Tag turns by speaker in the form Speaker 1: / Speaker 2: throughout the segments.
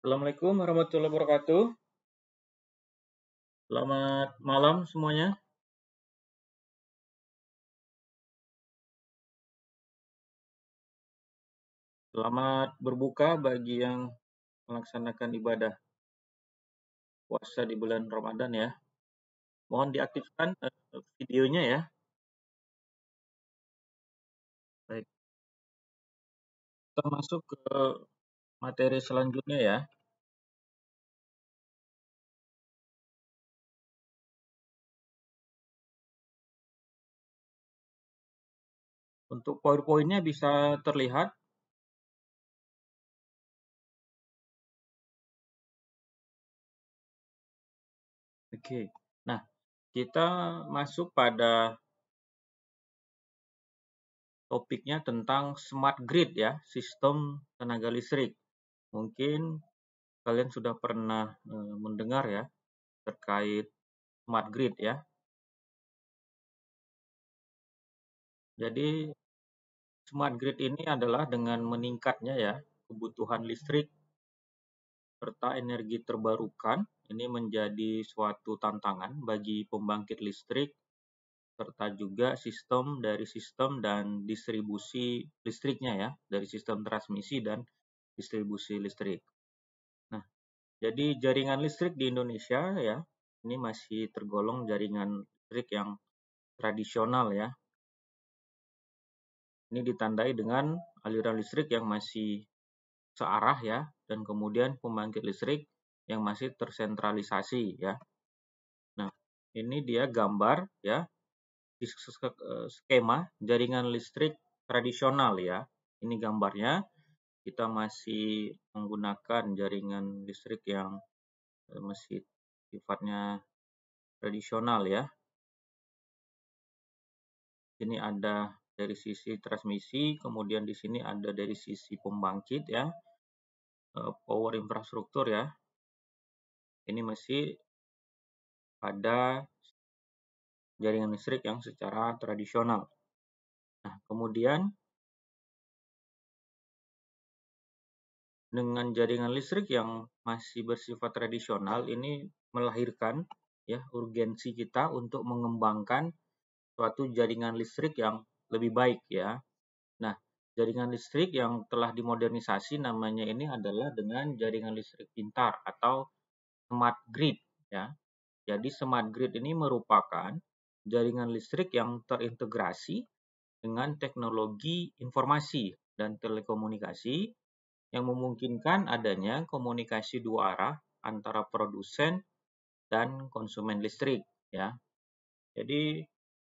Speaker 1: Assalamualaikum warahmatullahi wabarakatuh. Selamat malam semuanya. Selamat berbuka bagi yang melaksanakan ibadah puasa di bulan Ramadan ya. Mohon diaktifkan videonya ya. Baik, kita masuk ke materi selanjutnya ya. Untuk PowerPoint-nya bisa terlihat. Oke. Nah, kita masuk pada topiknya tentang smart grid ya, sistem tenaga listrik. Mungkin kalian sudah pernah mendengar ya terkait smart grid ya. Jadi smart grid ini adalah dengan meningkatnya ya kebutuhan listrik serta energi terbarukan, ini menjadi suatu tantangan bagi pembangkit listrik serta juga sistem dan distribusi listriknya ya, dari sistem transmisi dan distribusi listrik. Nah, jadi jaringan listrik di Indonesia ya, ini masih tergolong jaringan listrik yang tradisional ya. Ini ditandai dengan aliran listrik yang masih searah ya, dan kemudian pembangkit listrik yang masih tersentralisasi ya. Nah, ini dia gambar ya, skema jaringan listrik tradisional ya. Ini gambarnya, kita masih menggunakan jaringan listrik yang masih sifatnya tradisional ya. Ini ada dari sisi transmisi, kemudian di sini ada dari sisi pembangkit ya, power infrastruktur ya. Ini masih pada jaringan listrik yang secara tradisional. Nah, kemudian dengan jaringan listrik yang masih bersifat tradisional ini melahirkan ya urgensi kita untuk mengembangkan suatu jaringan listrik yang lebih baik ya. Nah, jaringan listrik yang telah dimodernisasi namanya ini adalah dengan jaringan listrik pintar atau smart grid ya. Jadi smart grid ini merupakan jaringan listrik yang terintegrasi dengan teknologi informasi dan telekomunikasi yang memungkinkan adanya komunikasi dua arah antara produsen dan konsumen listrik ya. Jadi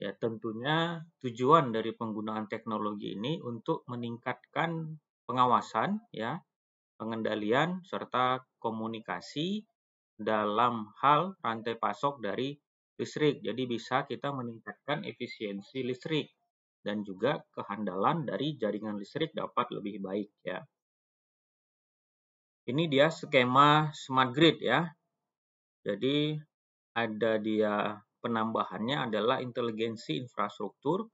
Speaker 1: ya tentunya tujuan dari penggunaan teknologi ini untuk meningkatkan pengawasan ya, pengendalian serta komunikasi dalam hal rantai pasok dari listrik. Jadi bisa kita meningkatkan efisiensi listrik dan juga kehandalan dari jaringan listrik dapat lebih baik ya. Ini dia skema smart grid ya. Jadi ada dia penambahannya adalah inteligensi infrastruktur.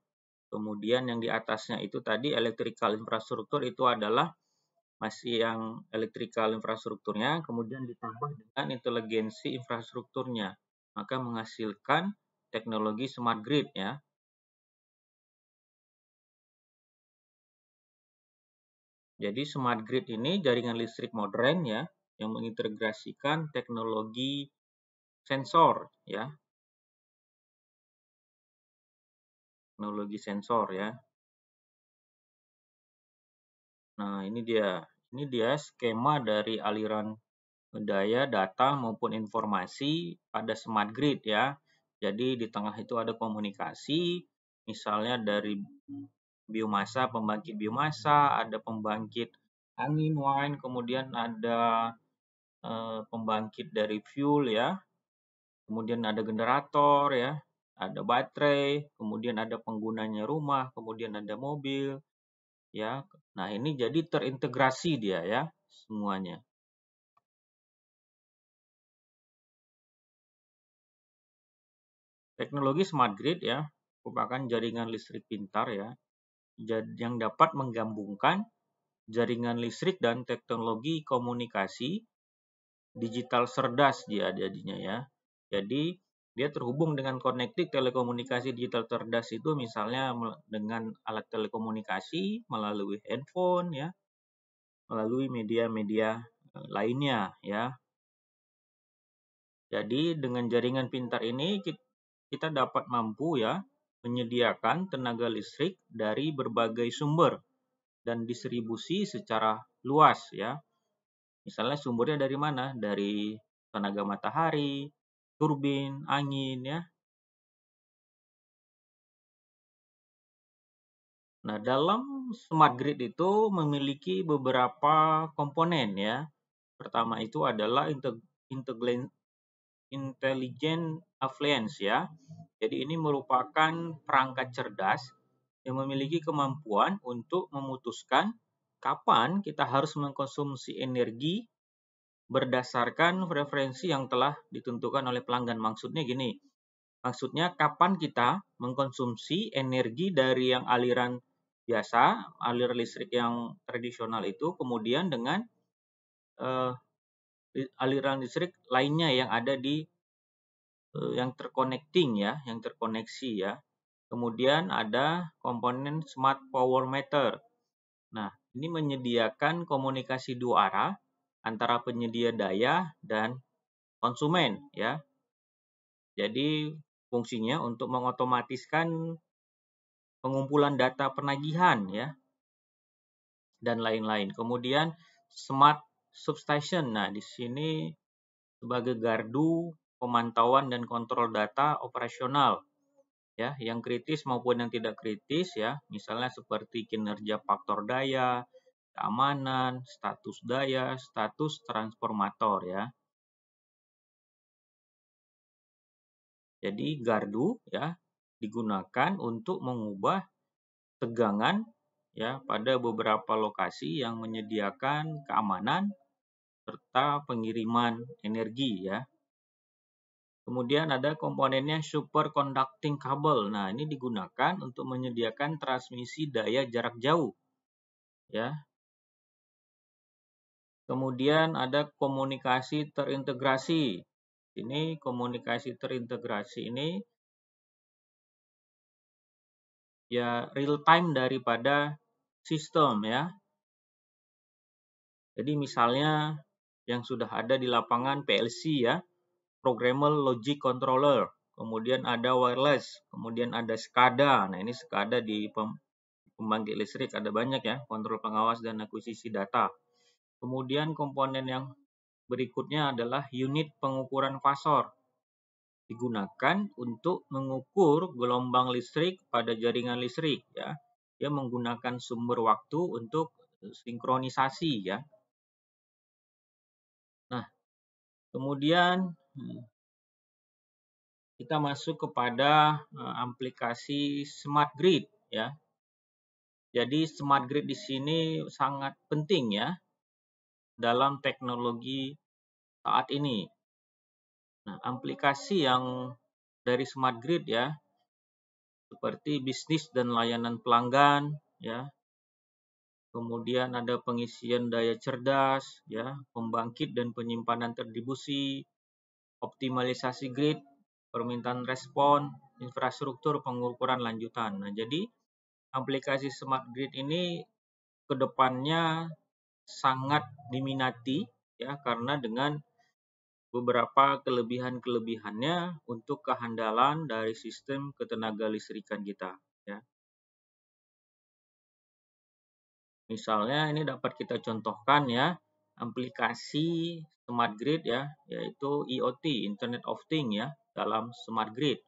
Speaker 1: Kemudian yang di atasnya itu tadi electrical infrastruktur itu adalah masih yang electrical infrastrukturnya, kemudian ditambah dengan inteligensi infrastrukturnya, maka menghasilkan teknologi smart grid ya. Jadi smart grid ini jaringan listrik modern ya, yang mengintegrasikan teknologi sensor ya, teknologi sensor ya. Nah, ini dia skema dari aliran daya, data maupun informasi pada smart grid ya. Jadi di tengah itu ada komunikasi, misalnya dari biomasa, pembangkit biomasa, ada pembangkit angin, wind, kemudian ada pembangkit dari fuel ya, kemudian ada generator ya, ada baterai, kemudian ada penggunanya rumah, kemudian ada mobil ya. Nah, ini jadi terintegrasi dia ya semuanya. Teknologi smart grid ya merupakan jaringan listrik pintar ya yang dapat menggabungkan jaringan listrik dan teknologi komunikasi digital cerdas dia jadinya ya. Jadi dia terhubung dengan connected telekomunikasi digital cerdas itu misalnya dengan alat telekomunikasi melalui handphone ya, melalui media-media lainnya ya. Jadi dengan jaringan pintar ini kita dapat mampu ya menyediakan tenaga listrik dari berbagai sumber dan distribusi secara luas ya. Misalnya sumbernya dari mana? Dari tenaga matahari, turbin, angin ya. Nah, dalam smart grid itu memiliki beberapa komponen ya. Pertama itu adalah intelligent appliance ya. Jadi ini merupakan perangkat cerdas yang memiliki kemampuan untuk memutuskan kapan kita harus mengkonsumsi energi berdasarkan preferensi yang telah ditentukan oleh pelanggan. Maksudnya kapan kita mengkonsumsi energi dari yang aliran biasa, aliran listrik yang tradisional itu, kemudian dengan aliran listrik lainnya yang ada di yang terconnecting ya, yang terkoneksi ya. Kemudian ada komponen smart power meter. Nah, ini menyediakan komunikasi dua arah antara penyedia daya dan konsumen ya. Jadi fungsinya untuk mengotomatiskan pengumpulan data penagihan ya dan lain-lain. Kemudian smart substation. Nah, di sini sebagai gardu pemantauan dan kontrol data operasional ya, yang kritis maupun yang tidak kritis ya, misalnya seperti kinerja faktor daya, keamanan, status transformator ya. Jadi gardu ya digunakan untuk mengubah tegangan ya pada beberapa lokasi yang menyediakan keamanan serta pengiriman energi ya. Kemudian ada komponennya superconducting cable. Nah, ini digunakan untuk menyediakan transmisi daya jarak jauh. Ya. Kemudian ada komunikasi terintegrasi. Ini komunikasi terintegrasi ini ya real time daripada sistem ya. Jadi misalnya yang sudah ada di lapangan PLC ya, Programmable Logic Controller, kemudian ada wireless, kemudian ada SCADA. Nah, ini SCADA di pembangkit listrik ada banyak ya, kontrol pengawas dan akuisisi data. Kemudian komponen yang berikutnya adalah unit pengukuran fasor. Digunakan untuk mengukur gelombang listrik pada jaringan listrik ya. Dia menggunakan sumber waktu untuk sinkronisasi ya. Nah, kemudian kita masuk kepada aplikasi smart grid ya. Jadi smart grid di sini sangat penting ya dalam teknologi saat ini. Nah, aplikasi yang dari smart grid ya seperti bisnis dan layanan pelanggan ya. Kemudian ada pengisian daya cerdas ya, pembangkit dan penyimpanan terdistribusi, optimalisasi grid, permintaan respon, infrastruktur pengukuran lanjutan. Nah, jadi aplikasi smart grid ini kedepannya sangat diminati ya karena dengan beberapa kelebihan-kelebihannya untuk kehandalan dari sistem ketenaga listrikan kita ya. Misalnya ini dapat kita contohkan ya aplikasi smart grid ya, yaitu IoT, Internet of Things ya dalam smart grid.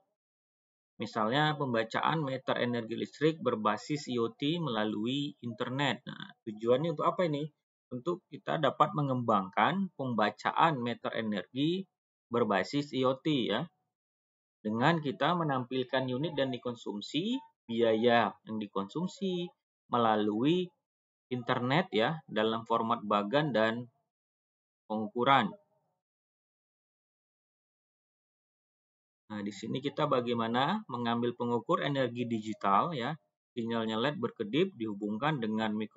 Speaker 1: Misalnya pembacaan meter energi listrik berbasis IoT melalui internet. Nah, tujuannya untuk apa ini? Untuk kita dapat mengembangkan pembacaan meter energi berbasis IoT ya. Dengan kita menampilkan unit dan dikonsumsi, biaya yang dikonsumsi melalui internet ya dalam format bagan dan pengukuran. Nah, di sini kita bagaimana mengambil pengukur energi digital ya. Sinyalnya LED berkedip dihubungkan dengan